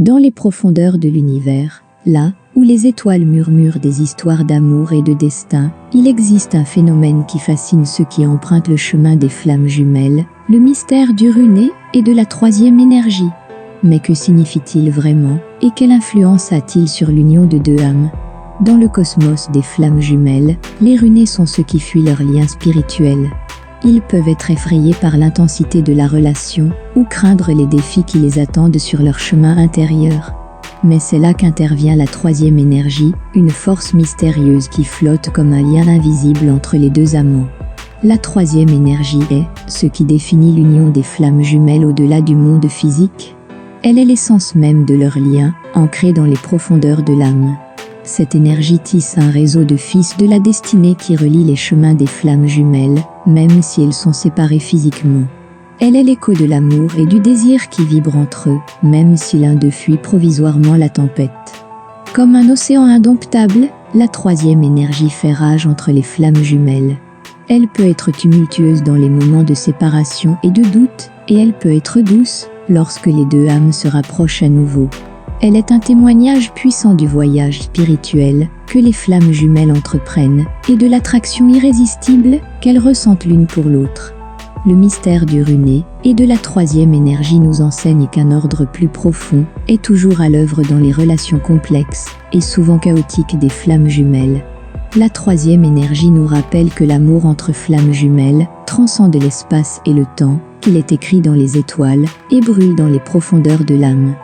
Dans les profondeurs de l'univers, là où les étoiles murmurent des histoires d'amour et de destin, il existe un phénomène qui fascine ceux qui empruntent le chemin des flammes jumelles, le mystère du runé et de la troisième énergie. Mais que signifie-t-il vraiment, et quelle influence a-t-il sur l'union de deux âmes? Dans le cosmos des flammes jumelles, les runés sont ceux qui fuient leur lien spirituel. Ils peuvent être effrayés par l'intensité de la relation, ou craindre les défis qui les attendent sur leur chemin intérieur. Mais c'est là qu'intervient la troisième énergie, une force mystérieuse qui flotte comme un lien invisible entre les deux amants. La troisième énergie est ce qui définit l'union des flammes jumelles au-delà du monde physique. Elle est l'essence même de leur lien, ancrée dans les profondeurs de l'âme. Cette énergie tisse un réseau de fils de la destinée qui relie les chemins des flammes jumelles, même si elles sont séparées physiquement. Elle est l'écho de l'amour et du désir qui vibrent entre eux, même si l'un d'eux fuit provisoirement la tempête. Comme un océan indomptable, la troisième énergie fait rage entre les flammes jumelles. Elle peut être tumultueuse dans les moments de séparation et de doute, et elle peut être douce lorsque les deux âmes se rapprochent à nouveau. Elle est un témoignage puissant du voyage spirituel que les flammes jumelles entreprennent et de l'attraction irrésistible qu'elles ressentent l'une pour l'autre. Le mystère du runé et de la troisième énergie nous enseigne qu'un ordre plus profond est toujours à l'œuvre dans les relations complexes et souvent chaotiques des flammes jumelles. La troisième énergie nous rappelle que l'amour entre flammes jumelles transcende l'espace et le temps, qu'il est écrit dans les étoiles et brûle dans les profondeurs de l'âme.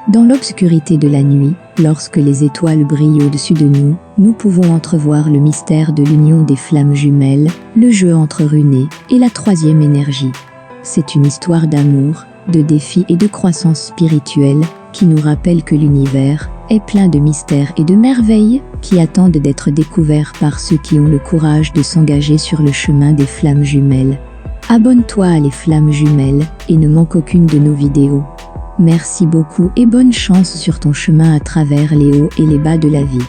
Dans l'obscurité de la nuit, lorsque les étoiles brillent au-dessus de nous, nous pouvons entrevoir le mystère de l'union des flammes jumelles, le jeu entre runé et la troisième énergie. C'est une histoire d'amour, de défis et de croissance spirituelle qui nous rappelle que l'univers est plein de mystères et de merveilles qui attendent d'être découverts par ceux qui ont le courage de s'engager sur le chemin des flammes jumelles. Abonne-toi à les flammes jumelles et ne manque aucune de nos vidéos. Merci beaucoup et bonne chance sur ton chemin à travers les hauts et les bas de la vie.